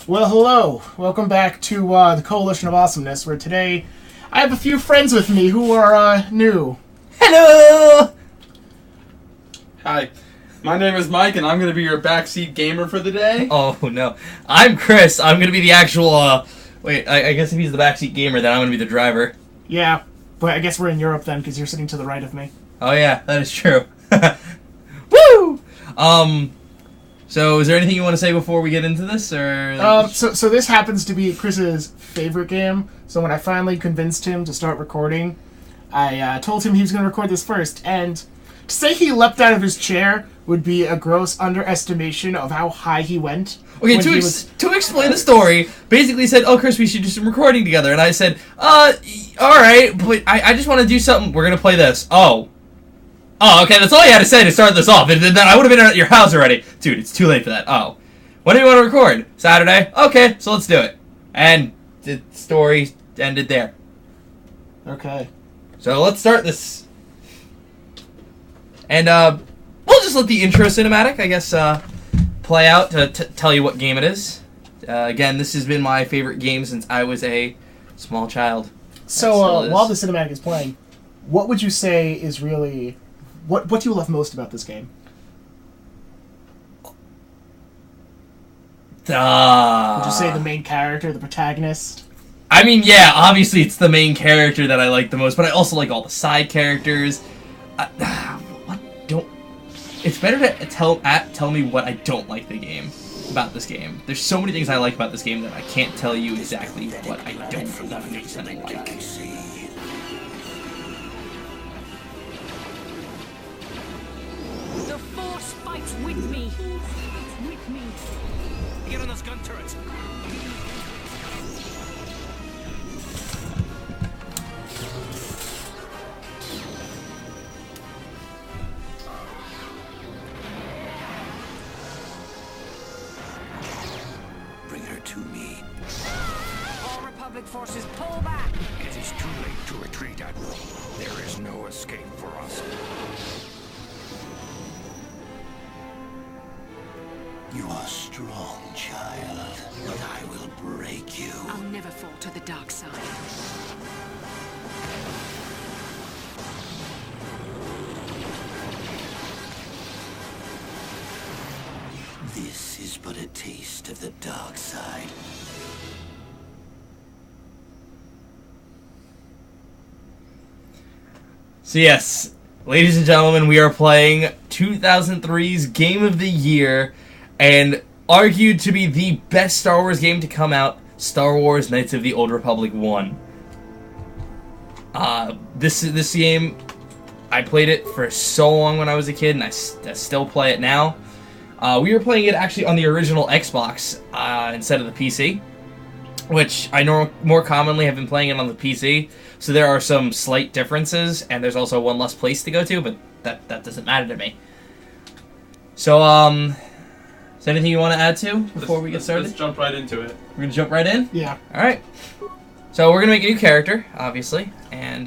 Well, hello. Welcome back to the Coalition of Awesomeness, where today I have a few friends with me who are new. Hello! Hi, my name is Mike, and I'm going to be your backseat gamer for the day. Oh, no. I'm Chris. I'm going to be the actual, wait, I guess if he's the backseat gamer, then I'm going to be the driver. Yeah, but I guess we're in Europe then, because you're sitting to the right of me. Oh, yeah, that is true. Woo! So is there anything you want to say before we get into this, or...? So this happens to be Chris's favorite game, so when I finally convinced him to start recording, I told him he was going to record this first, and to say he leapt out of his chair would be a gross underestimation of how high he went. Okay, to explain the story, basically said, oh, Chris, we should do some recording together, and I said, alright, but I just want to do something, we're going to play this. Oh, okay, that's all you had to say to start this off, and then I would have been at your house already. Dude, it's too late for that. Oh. When do you want to record? Saturday? Okay, so let's do it. And the story ended there. Okay. So let's start this. And, we'll just let the intro cinematic, I guess, play out to tell you what game it is. Again, this has been my favorite game since I was a small child. So, while the cinematic is playing, what would you say is really... What do you love most about this game? Would you say the main character, the protagonist? I mean, yeah, obviously it's the main character that I like the most, but I also like all the side characters. It's better to tell me what I don't like about this game. There's so many things I like about this game that I can't tell you exactly what I don't 100% like. The Force fights with me. Get on those gun turrets. Bring her to me. All Republic forces pull back. It is too late to retreat, Admiral. There is no escape for us. You are strong, child, but I will break you. I'll never fall to the dark side. This is but a taste of the dark side. So yes, ladies and gentlemen, we are playing 2003's Game of the Year, and argued to be the best Star Wars game to come out, Star Wars Knights of the Old Republic 1. This game, I played it for so long when I was a kid, and I still play it now. We were playing it actually on the original Xbox instead of the PC, which I know more commonly have been playing it on the PC, so there are some slight differences, and there's also one less place to go to, but that doesn't matter to me. So, is there anything you want to add to before we get started? Let's jump right into it. We're going to jump right in? Yeah. Alright. So we're going to make a new character, obviously, and,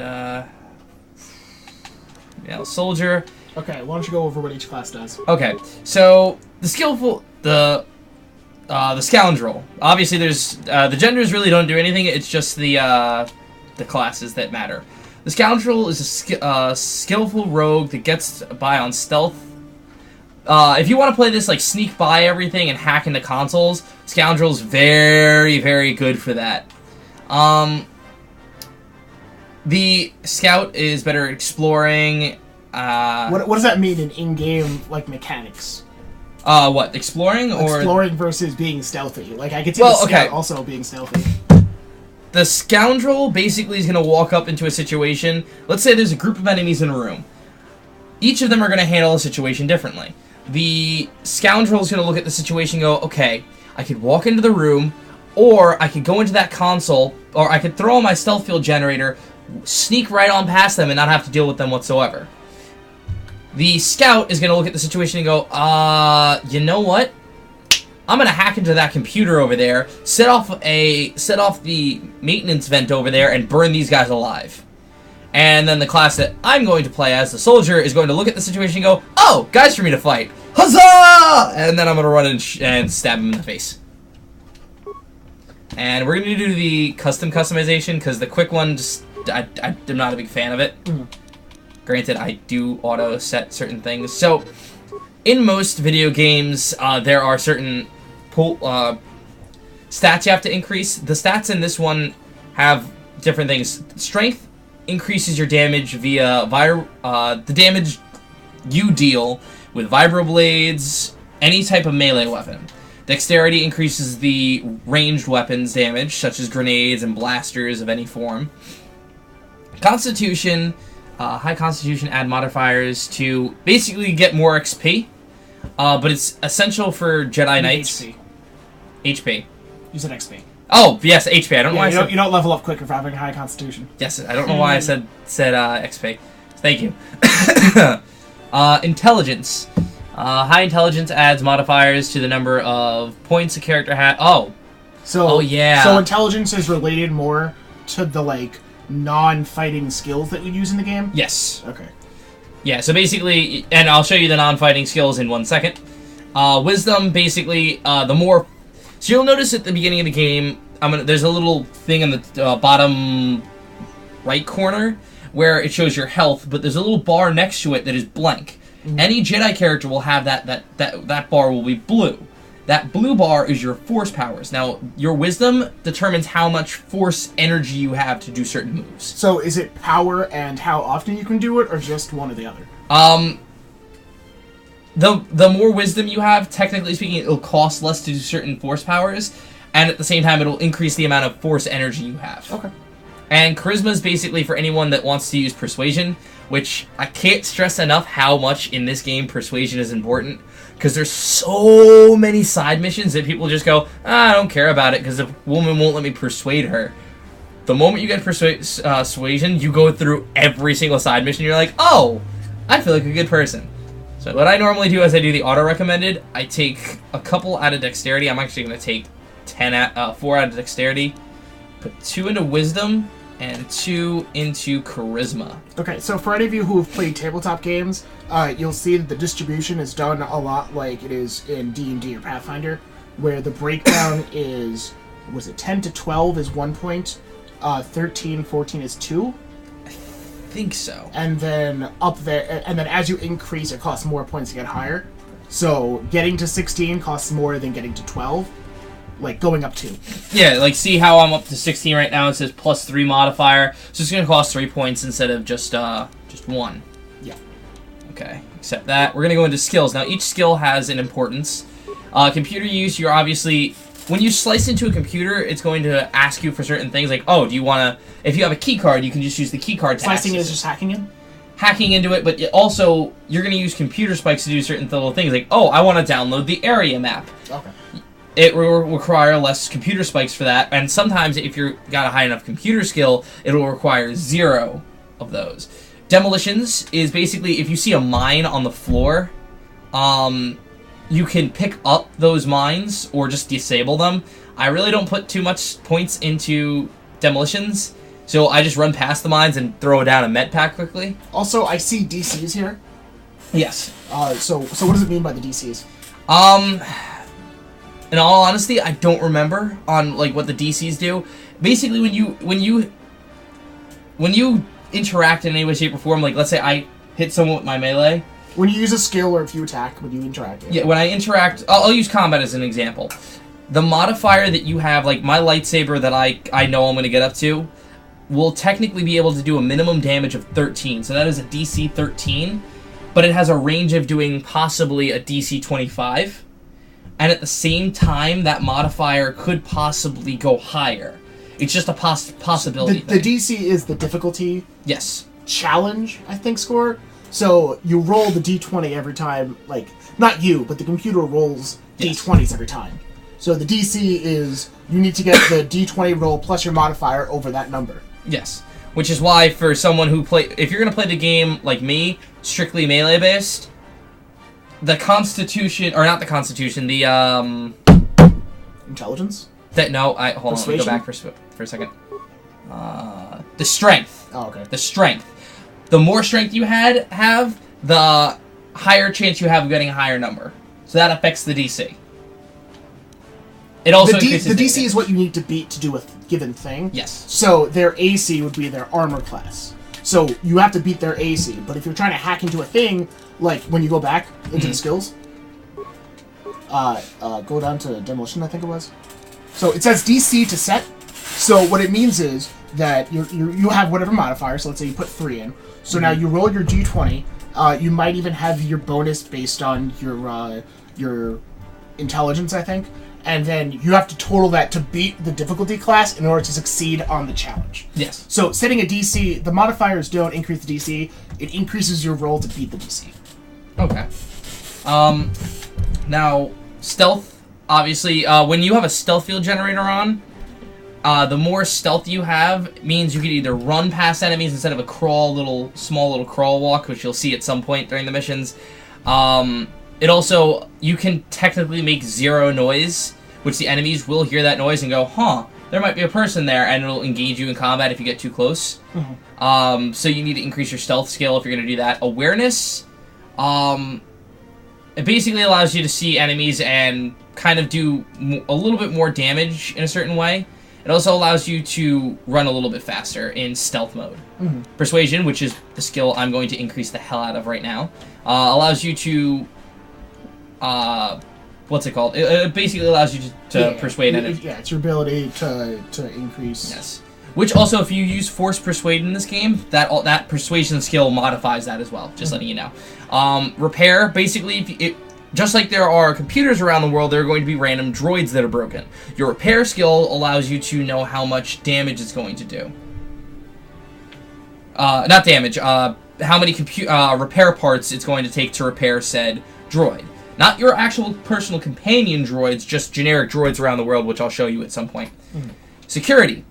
soldier. Okay, why don't you go over what each class does? Okay, so the skillful, the scoundrel. Obviously, there's the genders really don't do anything. It's just the classes that matter. The scoundrel is a skillful rogue that gets by on stealth. If you want to play this like sneak by everything and hack into consoles, scoundrel's very, very good for that. The scout is better at exploring. What does that mean in-game like mechanics? What, exploring or exploring versus being stealthy? Like I could see the scout also being stealthy. The scoundrel basically is going to walk up into a situation. Let's say there's a group of enemies in a room. Each of them are going to handle a situation differently. The scoundrel is going to look at the situation and go, okay, I could walk into the room, or I could go into that console, or I could throw on my stealth field generator, sneak right on past them and not have to deal with them whatsoever. The scout is going to look at the situation and go, you know what? I'm going to hack into that computer over there, set off the maintenance vent over there, and burn these guys alive. And then the class that I'm going to play as, the soldier, is going to look at the situation and go, oh, guys for me to fight. Huzzah! And then I'm going to run and stab him in the face. And we're going to do the customization, because the quick one, just I'm not a big fan of it. Granted, I do auto-set certain things. So, in most video games, there are certain stats you have to increase. The stats in this one have different things. Strength increases your damage via the damage you deal with vibroblades, any type of melee weapon. Dexterity increases the ranged weapons damage, such as grenades and blasters of any form. Constitution, high Constitution add modifiers to basically get more XP, but it's essential for Jedi Knights. HP. You said XP. Oh, yes, HP. I don't know why I said... You don't level up quicker for having high Constitution. Yes, I don't know why I said XP. Thank you. Intelligence. High Intelligence adds modifiers to the number of points a character has. Oh, yeah. So Intelligence is related more to the, like, non-fighting skills that we use in the game? Yes. Okay. Yeah, so basically, and I'll show you the non-fighting skills in 1 second. Wisdom, basically, the more... So you'll notice at the beginning of the game, there's a little thing in the bottom right corner where it shows your health, but there's a little bar next to it that is blank. Mm-hmm. Any Jedi character will have that bar will be blue. That blue bar is your force powers. Now, your wisdom determines how much force energy you have to do certain moves. So is it power and how often you can do it, or just one or the other? The more wisdom you have, technically speaking, it'll cost less to do certain force powers, and at the same time, it'll increase the amount of force energy you have. Okay. And charisma is basically for anyone that wants to use persuasion, which I can't stress enough how much in this game persuasion is important, because there's so many side missions that people just go, I don't care about it because the woman won't let me persuade her. The moment you get persuasion, you go through every single side mission, you're like, oh, I feel like a good person. So what I normally do is I do the auto-recommended. I take a couple out of dexterity. I'm actually going to take 4 out of dexterity, put 2 into wisdom, and 2 into charisma. Okay, so for any of you who have played tabletop games, you'll see that the distribution is done a lot like it is in D&D or Pathfinder, where the breakdown is, was it 10 to 12 is 1 point, 13, 14 is 2? I think so. And then up there, and then as you increase, it costs more points to get higher. So getting to 16 costs more than getting to 12. Like, going up 2. Yeah, like, see how I'm up to 16 right now? It says plus 3 modifier. So it's going to cost 3 points instead of just 1. Yeah. Okay, accept that. We're going to go into skills. Now, each skill has an importance. Computer use, you're obviously... When you slice into a computer, it's going to ask you for certain things, like, oh, do you want to... If you have a key card, you can just use the key card to Slicing is just hacking in? Hacking into it, but also, you're going to use computer spikes to do certain little things, like, oh, I want to download the area map. Okay. It will require less computer spikes for that, and sometimes if you've got a high enough computer skill, it will require 0 of those. Demolitions is basically, if you see a mine on the floor, you can pick up those mines or just disable them. I really don't put too much points into demolitions, so I just run past the mines and throw down a med pack quickly. Also, I see DCs here. Yes. So what does it mean by the DCs? In all honesty, I don't remember on like what the DCs do. Basically, when you interact in any way, shape, or form, like let's say I hit someone with my melee. When you use a skill or if you attack, when you interact. Yeah, when I interact, I'll use combat as an example. The modifier that you have, like my lightsaber that I know I'm going to get up to, will technically be able to do a minimum damage of 13. So that is a DC 13, but it has a range of doing possibly a DC 25. And at the same time, that modifier could possibly go higher. It's just a possibility. The DC is the difficulty. Yes. Challenge, I think, score. So you roll the D20 every time, like, not you, but the computer rolls D20s every time. So the DC is, you need to get the D20 roll plus your modifier over that number. Yes. Which is why for someone who if you're going to play the game like me, strictly melee based, the Constitution, or not the Constitution, the, Intelligence? Hold on, let me go back for a second. The Strength. Oh, okay. The Strength. The more strength you have, the higher chance you have of getting a higher number. So that affects the DC. It also the increases DC is what you need to beat to do a given thing. Yes. So their AC would be their armor class. So you have to beat their AC. But if you're trying to hack into a thing, like when you go back into the skills, go down to demolition, I think it was. So it says DC to set. So what it means is that you have whatever modifier. So let's say you put 3 in. So now you roll your D20. You might even have your bonus based on your intelligence, I think. And then you have to total that to beat the difficulty class in order to succeed on the challenge. Yes. So setting a DC, the modifiers don't increase the DC. It increases your roll to beat the DC. Okay. Now, stealth, obviously, when you have a stealth field generator on, the more stealth you have means you can either run past enemies instead of a small little crawl walk, which you'll see at some point during the missions. It also, you can technically make 0 noise, which the enemies will hear that noise and go, huh, there might be a person there, and it'll engage you in combat if you get too close. Mm-hmm. So you need to increase your stealth skill if you're going to do that. Awareness, it basically allows you to see enemies and kind of do a little bit more damage in a certain way. It also allows you to run a little bit faster in stealth mode. Mm-hmm. Persuasion, which is the skill I'm going to increase the hell out of right now, allows you to... what's it called? It basically allows you to persuade enemies. Yeah, it's your ability to increase... Yes. Which also, if you use Force Persuade in this game, that persuasion skill modifies that as well, just letting you know. Repair, basically, just like there are computers around the world, there are going to be random droids that are broken. Your repair skill allows you to know how much damage it's going to do. Not damage, how many repair parts it's going to take to repair said droid. Not your actual personal companion droids, just generic droids around the world, which I'll show you at some point. Security.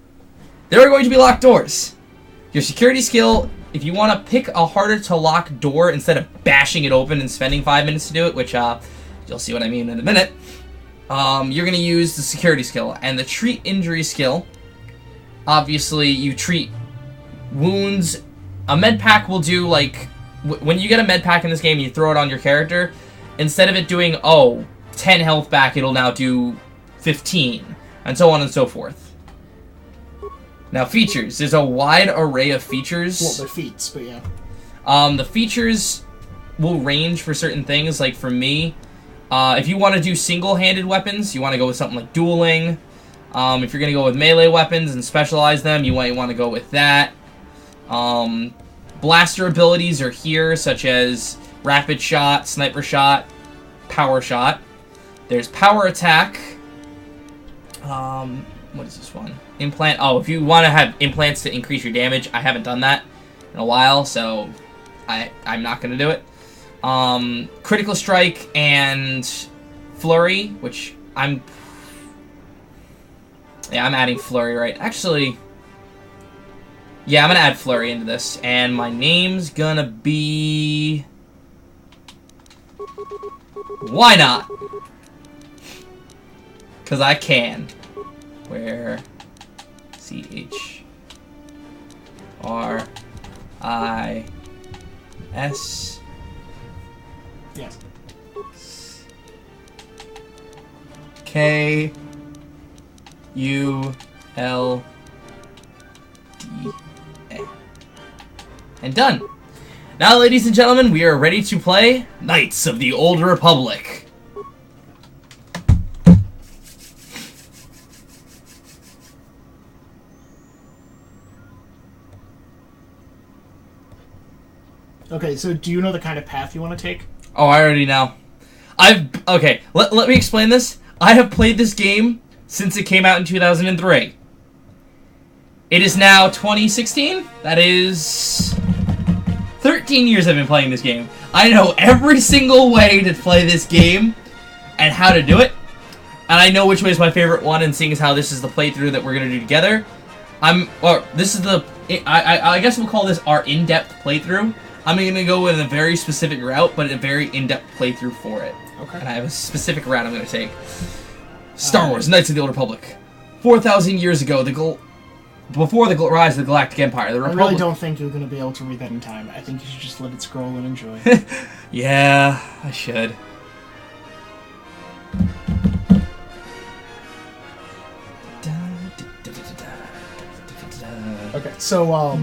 There are going to be locked doors. Your security skill, if you want to pick a harder to lock door instead of bashing it open and spending 5 minutes to do it, which you'll see what I mean in a minute, you're going to use the security skill. And the treat injury skill, obviously you treat wounds. A med pack will do, like, when you get a med pack in this game and you throw it on your character, instead of it doing, 10 health back, it'll now do 15, and so on and so forth. Now, features. There's a wide array of features. Well, they're feats, but yeah. The features will range for certain things. Like, for me, if you want to do single-handed weapons, you want to go with something like dueling. If you're going to go with melee weapons and specialize them, you might want to go with that. Blaster abilities are here, such as rapid shot, sniper shot, power shot. There's power attack. What is this one? Implant. Oh, if you want to have implants to increase your damage, I haven't done that in a while, so I'm not going to do it. Critical strike and flurry, which I'm adding flurry, right? Actually, yeah, I'm going to add flurry into this, and my name's going to be... Why not? Because I can. Where CHRIS Yes. KULDA. And done. Now, ladies and gentlemen, we are ready to play Knights of the Old Republic. Okay, so do you know the kind of path you want to take? Oh, I already know. Okay, let me explain this. I have played this game since it came out in 2003. It is now 2016? That is 13 years I've been playing this game. I know every single way to play this game and how to do it. And I know which way is my favorite one, and seeing as how this is the playthrough that we're going to do together, I guess we'll call this our in-depth playthrough. I'm going to go in a very specific route, but a very in-depth playthrough for it. Okay. And I have a specific route I'm going to take. Star Wars, Knights of the Old Republic. 4,000 years ago, before the rise of the Galactic Empire, the Republic... I really don't think you're going to be able to read that in time. I think you should just let it scroll and enjoy. Yeah, I should. Okay, so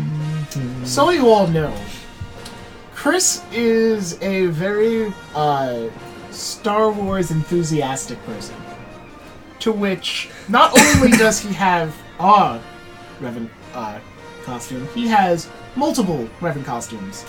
so you all know, Chris is a very Star Wars enthusiastic person. To which, not only does he have a Revan costume, he has multiple Revan costumes.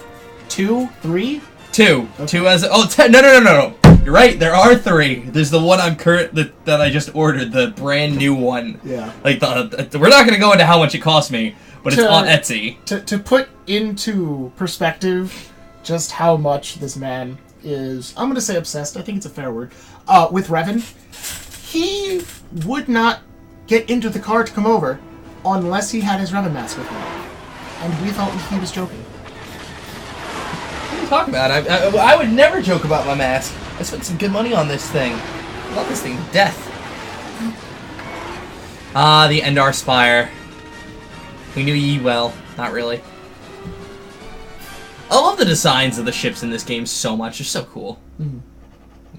2, 3? 2. Okay. 2 as no. You're right. There are 3. There's the one that I just ordered, the brand new one. Yeah. Like we're not gonna go into how much it cost me, but it's on Etsy. To put into perspective just how much this man is, I'm gonna say obsessed. I think it's a fair word. With Revan, he would not get into the car to come over unless he had his Revan mask with him, and we thought he was joking. What are you talking about? I would never joke about my mask. I spent some good money on this thing. I love this thing to death. Ah, the Endar Spire. We knew ye well. Not really. I love the designs of the ships in this game so much. They're so cool. Mm.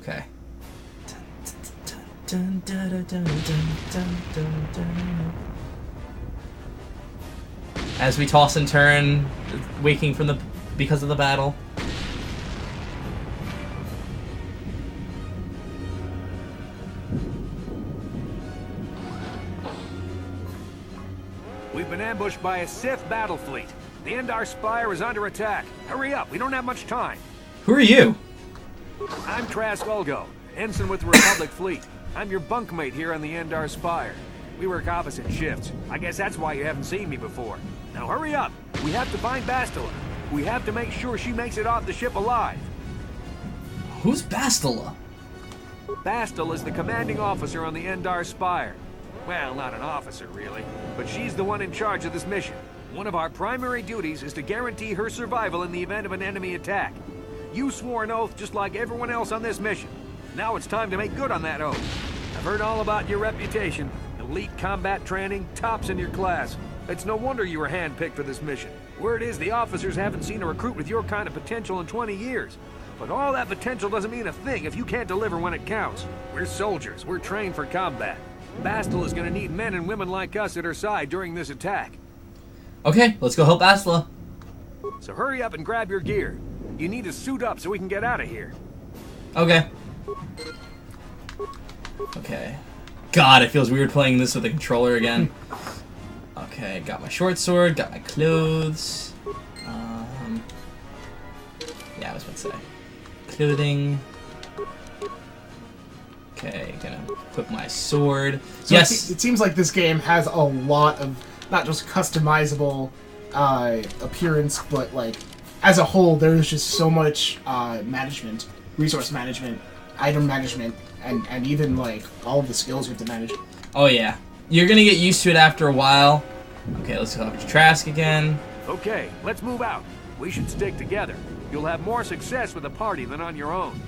Okay. As we toss and turn, waking from because of the battle. We've been ambushed by a Sith battle fleet. The Endar Spire is under attack. Hurry up, we don't have much time. Who are you? I'm Trask Ulgo, ensign with the Republic fleet. I'm your bunkmate here on the Endar Spire. We work opposite shifts. I guess that's why you haven't seen me before. Now hurry up. We have to find Bastila. We have to make sure she makes it off the ship alive. Who's Bastila? Bastila is the commanding officer on the Endar Spire. Well, not an officer, really, but she's the one in charge of this mission. One of our primary duties is to guarantee her survival in the event of an enemy attack. You swore an oath just like everyone else on this mission. Now it's time to make good on that oath. I've heard all about your reputation. Elite combat training, tops in your class. It's no wonder you were handpicked for this mission. Word is the officers haven't seen a recruit with your kind of potential in 20 years. But all that potential doesn't mean a thing if you can't deliver when it counts. We're soldiers. We're trained for combat. Bastila is going to need men and women like us at her side during this attack. Okay, let's go help Bastila. So hurry up and grab your gear. You need to suit up so we can get out of here. Okay. Okay. God, it feels weird playing this with a controller again. Okay, got my short sword, got my clothes. Yeah, I was about to say. Clothing. Okay, gonna put my sword. So yes! it seems like this game has a lot of, not just customizable appearance, but like, as a whole, there's just so much management, resource management, item management, and even like all of the skills you have to manage. Oh yeah. You're gonna get used to it after a while. Okay, let's talk to Trask again. Okay, let's move out. We should stick together. You'll have more success with a party than on your own.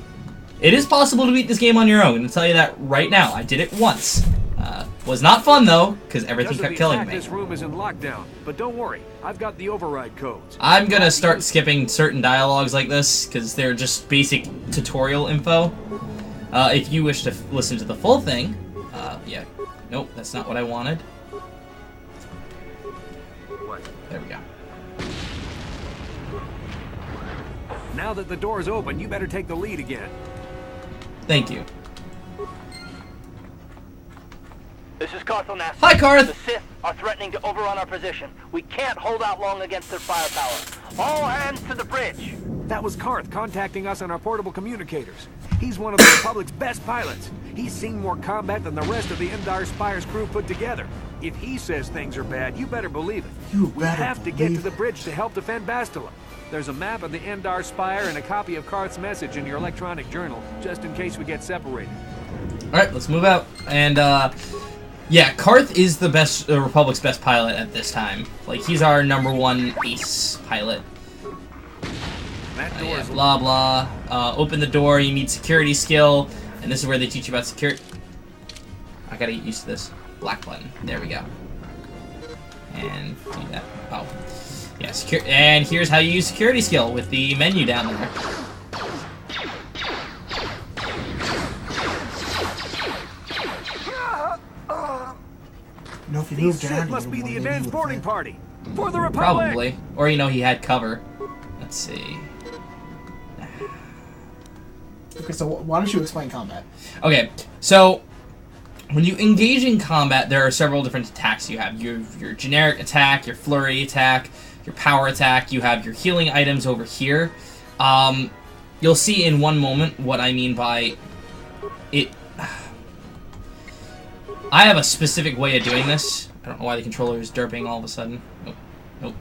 It is possible to beat this game on your own. I'm gonna tell you that right now. I did it once. Was not fun though, because everything kept killing me. This room is in lockdown, but don't worry. I've got the override codes. I'm gonna start skipping certain dialogues like this because they're just basic tutorial info. If you wish to listen to the full thing, yeah. Nope, that's not what I wanted. What? There we go. Now that the door's open, you better take the lead again. Thank you. This is Carthel Nassau. Hi, Karth! The Sith are threatening to overrun our position. We can't hold out long against their firepower. All hands to the bridge. That was Karth contacting us on our portable communicators. He's one of the Republic's best pilots. He's seen more combat than the rest of the Endar Spire's crew put together. If he says things are bad, you better believe it. You We better have to get to believe the bridge to help defend Bastila. There's a map of the Endar Spire and a copy of Karth's message in your electronic journal, just in case we get separated. Alright, let's move out. And, yeah, Karth is the best, Republic's best pilot at this time. Like, he's our #1 ace pilot. That door Yeah, is blah, blah. Open the door, you need security skill, and this is where they teach you about security. I gotta get used to this. Black button. There we go. And do that. Oh. Yeah, and here's how you use security skill with the menu down there. No, if you These move Sith down, must be the advanced boarding party. For the Republic! Probably. Or, you know, he had cover. Let's see. Okay, so why don't you explain combat? Okay, so when you engage in combat, there are several different attacks you have. You have your generic attack, your flurry attack, your power attack. You have your healing items over here. You'll see in one moment what I mean by it. I have a specific way of doing this. I don't know why the controller is derping all of a sudden. Nope. Nope.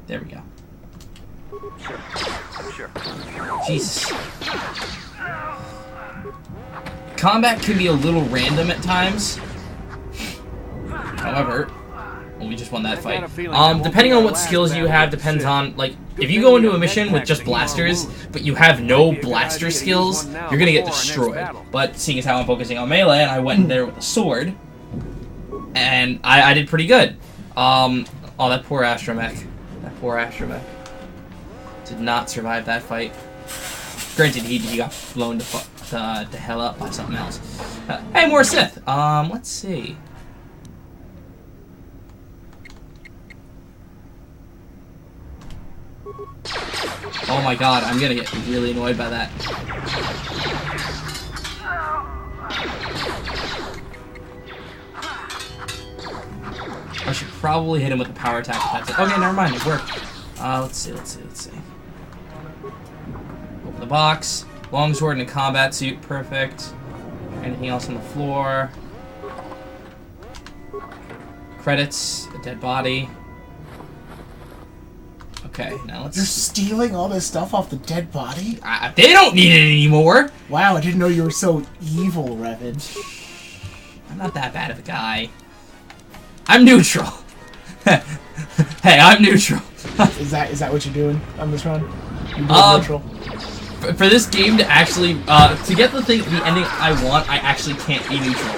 There we go. Sure. Jesus. Combat can be a little random at times. However, well, we just won that fight. Depending on what skills you have depends on, like, if you go into a mission with just blasters, but you have no blaster skills, you're gonna get destroyed. But seeing as how I'm focusing on melee, and I went in there with a sword, and I did pretty good. Oh, that poor astromech. That poor astromech. Did not survive that fight. Granted, he got blown to hell up by something else. Hey, more Sith. Let's see. Oh my god, I'm gonna get really annoyed by that. I should probably hit him with the power attack if that's it. Okay, never mind, it worked. Let's see. Open the box. Longsword and a combat suit, perfect. Anything else on the floor? Credits, a dead body. Okay, now let's... You're stealing all this stuff off the dead body? They don't need it anymore! Wow, I didn't know you were so evil, Revan. I'm not that bad of a guy. I'm neutral. Hey, I'm neutral. Is that what you're doing on this run? You're doing neutral? For this game to actually, to get the ending I want, I actually can't be neutral.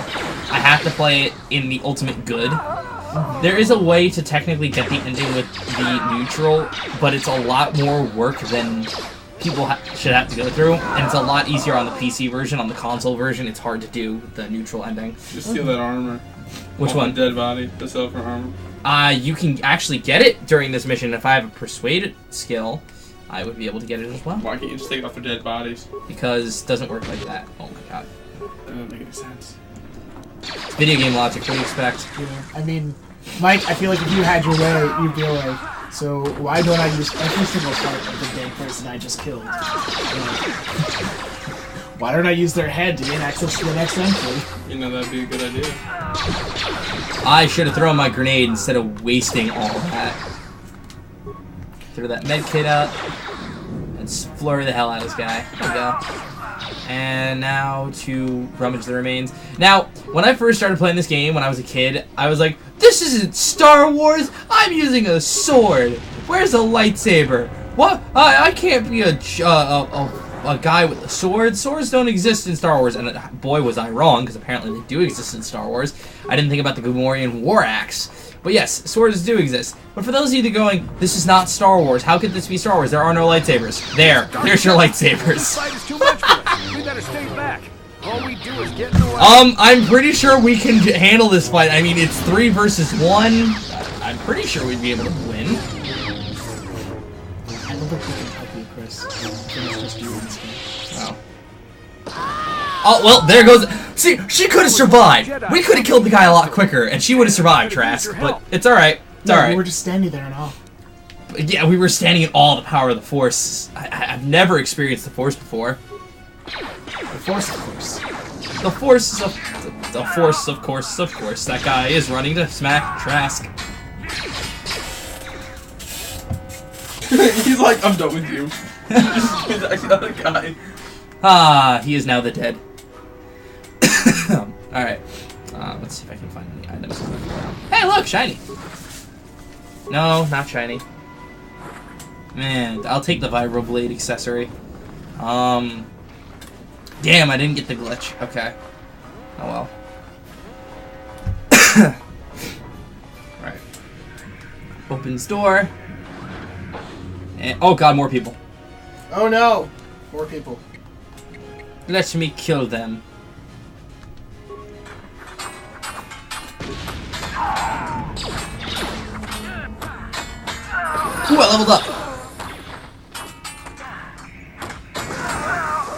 I have to play it in the ultimate good. There is a way to technically get the ending with the neutral, but it's a lot more work than people should have to go through, and it's a lot easier on the PC version. On the console version, it's hard to do the neutral ending. Just steal that armor. Which one? The dead body. The silver armor. You can actually get it during this mission. If I have a persuade skill, I would be able to get it as well. Why can't you just take it off the dead bodies? Because it doesn't work like that. Oh my god. That doesn't make any sense. It's video game logic, what do you expect? Yeah, I mean, Mike, I feel like if you had your way, you'd be like, so why don't I use every single part of the dead person I just killed? Why don't I use their head to get access to the next entry? You know, that'd be a good idea. I should have thrown my grenade instead of wasting all of that. Throw that med kit out and flurry the hell out of this guy. There we go. And now to rummage the remains. Now, when I first started playing this game when I was a kid, I was like, this isn't Star Wars! I'm using a sword! Where's a lightsaber? What? I can't be a guy with a sword. Swords don't exist in Star Wars. And boy, was I wrong, because apparently they do exist in Star Wars. I didn't think about the Gamorrean war axe. But yes, swords do exist. But for those of you that are going, this is not Star Wars. How could this be Star Wars? There are no lightsabers. There's your lightsabers. This fight is too much for us. We better stay back. All we do is get in the way. I'm pretty sure we can handle this fight. I mean, it's 3 versus 1. I'm pretty sure we'd be able to win. I don't think we can help you, Chris. It's just you in this game. Oh. Oh, well, there goes... See, she could have survived. We could have killed the guy a lot quicker, and she would have survived, Trask. But it's alright. It's alright. We were just standing there and all. But yeah, we were standing in all the power of the Force. I've never experienced the Force before. The Force, of course. The Force is the Force, of course. That guy is running to smack Trask. He's like, I'm done with you. He's actually the other guy. Ah, he is now the dead. Alright. Let's see if I can find any items. Hey, look! Shiny! No, not shiny. Man, I'll take the Vibroblade accessory. Damn, I didn't get the glitch. Okay. Oh well. Right. Opens door. And, oh god, more people. Oh no! More people. Let me kill them. Ooh, I leveled up.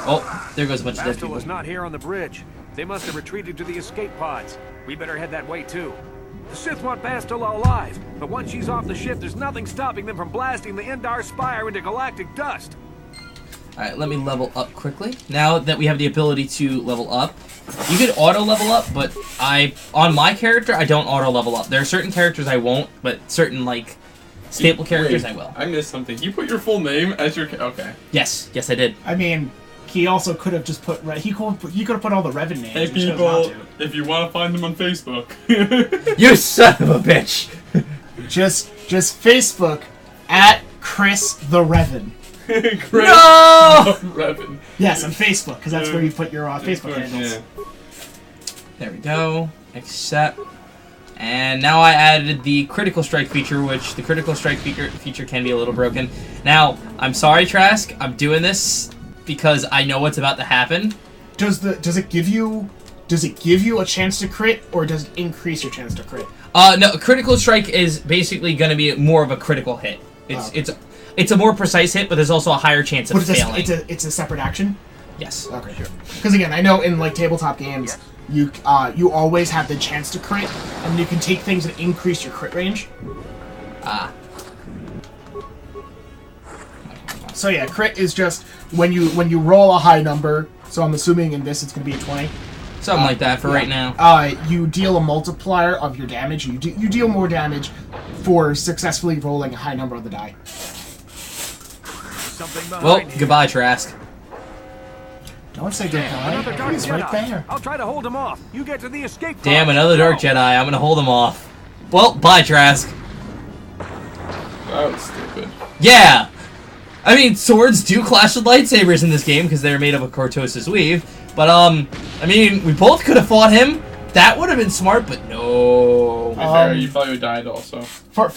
Oh, there goes a bunch of dead people. Bastila's not here on the bridge. They must have retreated to the escape pods. We better head that way too. The Sith want Bastila alive, but once she's off the ship, there's nothing stopping them from blasting the Endar Spire into galactic dust. Alright, let me level up quickly. Now that we have the ability to level up, you could auto level up, but on my character, I don't auto level up. There are certain characters I won't, but certain, like, staple characters I will. I missed something. You put your full name as your... Okay. Yes, I did. I mean, he also could have just put... He could have put all the Revan names. Hey, he chose not people, to. if you want to find them on Facebook. You son of a bitch! Just Facebook at Chris the Revan. No! Revan. Yes, on Facebook, because that's where you put your Facebook handles. Yeah. There we go. Accept. And now I added the critical strike feature, which the critical strike feature can be a little broken. Now, I'm sorry, Trask. I'm doing this because I know what's about to happen. Does it give you a chance to crit, or does it increase your chance to crit? No, critical strike is basically going to be more of a critical hit. It's a more precise hit, but there's also a higher chance of failing. It's a separate action? Yes. Okay, sure. Because again, I know in like tabletop games, you always have the chance to crit, and you can take things and increase your crit range. Ah. So yeah, crit is just when you roll a high number. So I'm assuming in this it's going to be a 20. Something like that for right now. You deal a multiplier of your damage. You deal more damage for successfully rolling a high number on the die. Well, goodbye, Trask. Don't say goodbye. He's right there. I'll try to hold him off. You get to the escape pod. Damn, another Dark Jedi. I'm going to hold him off. Well, bye, Trask. That was stupid. Yeah! I mean, swords do clash with lightsabers in this game because they're made of a cortosis weave. But, I mean, we both could have fought him. That would have been smart, but no. To be fair, you probably died also. For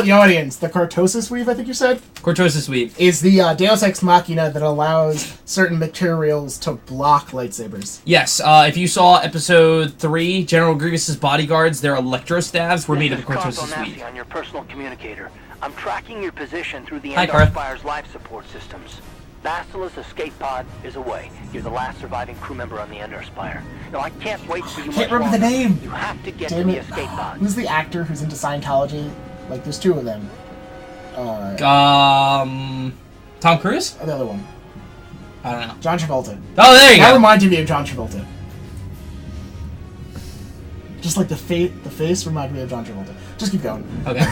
the audience, the cortosis weave, I think you said? Cortosis weave. Is the Deus Ex Machina that allows certain materials to block lightsabers. Yes, if you saw episode 3, General Grievous' bodyguards, their electrostaves were made of the cortosis weave. On your personal communicator. I'm tracking your position through the Hi, Endar Karth. Spire's life support systems. Bastila's escape pod is away. You're the last surviving crew member on the Endar Spire. No, I can't wait for you much Can't remember the longer. name. You have to get Damn to the it. escape pod. Who's the actor who's into Scientology? Like, there's two of them. Tom Cruise? The other one. I don't know. John Travolta. Oh, there you That go. reminded me of John Travolta. Just like the face reminded me of John Travolta. Just keep going. Okay.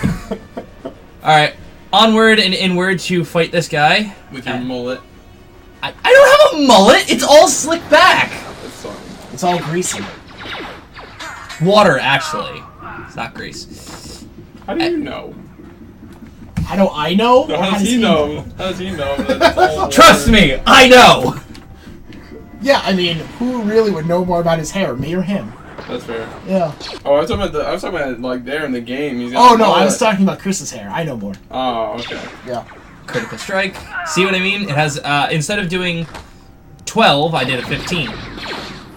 Alright. Onward and inward to fight this guy. With your mullet. I don't have a mullet! It's all slicked back! That's sorry. It's all greasy. Water, actually. It's not grease. How do you know? How do I know? No, Or how does he know? How does he know that it's all Trust water? me, I know! Yeah, I mean, who really would know more about his hair, me or him? That's fair. Yeah. Oh, I was talking about like there in the game. He's got Oh a no, I mullet. was talking about Chris's hair. I know more. Oh, okay. Yeah. Critical strike. See what I mean? It has, instead of doing 12, I did a 15. I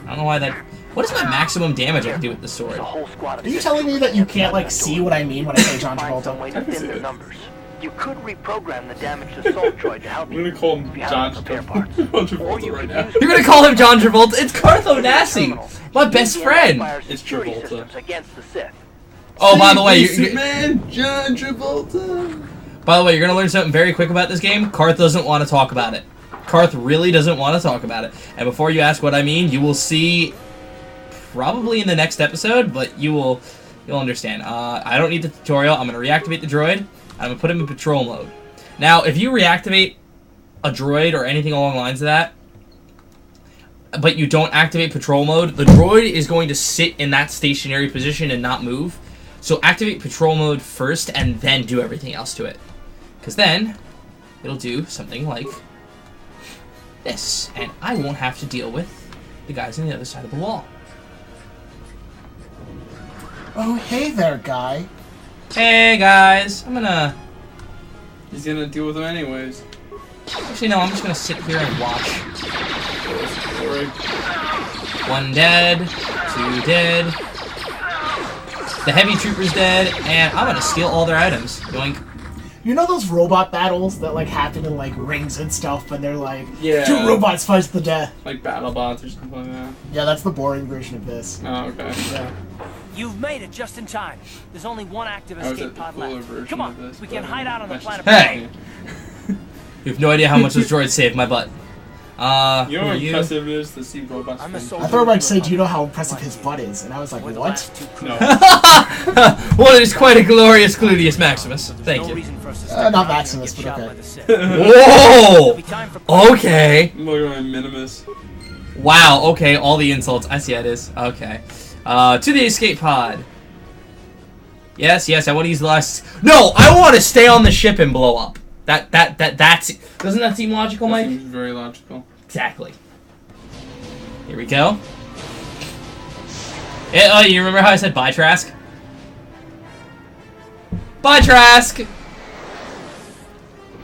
don't know why that... What is my maximum damage I can do with the sword? There's a whole squad of Are you telling me that you can't, like, see what I mean when I say John Find some way Travolta? to I can thin see their it. numbers. You could reprogram the damage to Soul Droid to help I'm you. gonna call him if you have John the repair Travolta parts. Or Travolta you right could now. use You're gonna call him John Travolta? It's Karth Onassi! My best friend! It's Security Travolta. systems against the Sith. Oh, by the way, man, John Travolta. By the way, you're gonna learn something very quick about this game. Karth doesn't want to talk about it. Karth really doesn't want to talk about it. And before you ask what I mean, you will see probably in the next episode, but you'll understand. I don't need the tutorial. I'm gonna reactivate the droid. I'm gonna put him in patrol mode. Now, if you reactivate a droid or anything along the lines of that, but you don't activate patrol mode, the droid is going to sit in that stationary position and not move. So activate patrol mode first and then do everything else to it. Because then, it'll do something like this. And I won't have to deal with the guys on the other side of the wall. Oh, hey there, guy. Hey guys, I'm gonna... He's gonna deal with him anyways. Actually no, I'm just gonna sit here and watch. Sorry. 1 dead, 2 dead. The heavy trooper's dead, and I'm gonna steal all their items. Yoink. You know those robot battles that like happen in like rings and stuff, and they're like Yeah. 2 robots fight to the death. Like BattleBots or something like that. Yeah, that's the boring version of this. Oh, okay. Yeah. You've made it just in time. There's only one active I was escape at the pod cooler left. version Come on, of this, we can but hide out on the that's planet. just Hey. me. You have no idea how much those droids saved my butt. You know how who are you? impressive it is to see robots I'm a fight? soldier. I thought about to say, do you know how impressive his butt is? And I was like, We're the what? last 2 crew No. Well, it is quite a glorious gluteus maximus. Thank no you. reason for us to stick Not around here and Maximus, get but shot okay. by the Sith. It'll be Whoa! time for Okay. Look at my Minimus. Wow, okay, all the insults. I see how it is. Okay. To the escape pod. Yes, I want to use the last... No, I want to stay on the ship and blow up. That's... Doesn't that seem logical, That Mike? seems very logical. Exactly. Here we go. You remember how I said bye, Trask? Bye, Trask!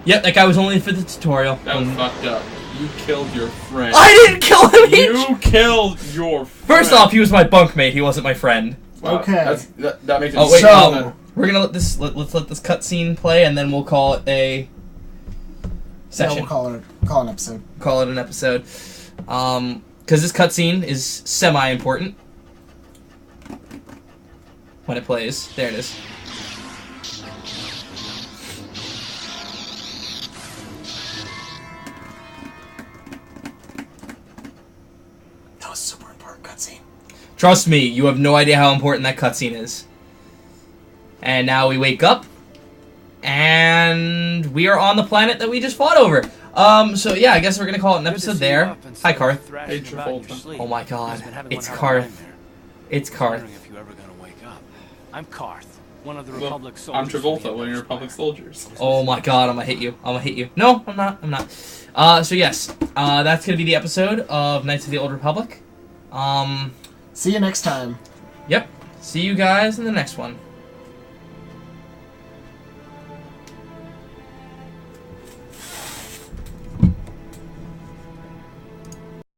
Yep, that guy was only for the tutorial. That was fucked up. You killed your friend. I didn't kill him! You killed your friend. First off, he was my bunkmate. He wasn't my friend. Wow, Okay. That makes it Oh wait, So- we're gonna let's let this cutscene play, and then we'll call it a Yeah, session. we'll call it an episode. Call it an episode. Because this cutscene is semi-important when it plays. There it is. That was a super important cutscene. Trust me, you have no idea how important that cutscene is. And now we wake up, and we are on the planet that we just fought over. So yeah, I guess we're gonna call it an episode there. Hi, Karth. Hey, Travolta. Oh my god, it's Karth. It's Karth. If you're ever gonna wake up. I'm Karth, one of the Well, Republic I'm soldiers. Travolta, one of your Republic soldiers. Oh my god, I'm gonna hit you. I'm gonna hit you. No, I'm not. I'm not. So yes, that's gonna be the episode of Knights of the Old Republic. See you next time. Yep. See you guys in the next one.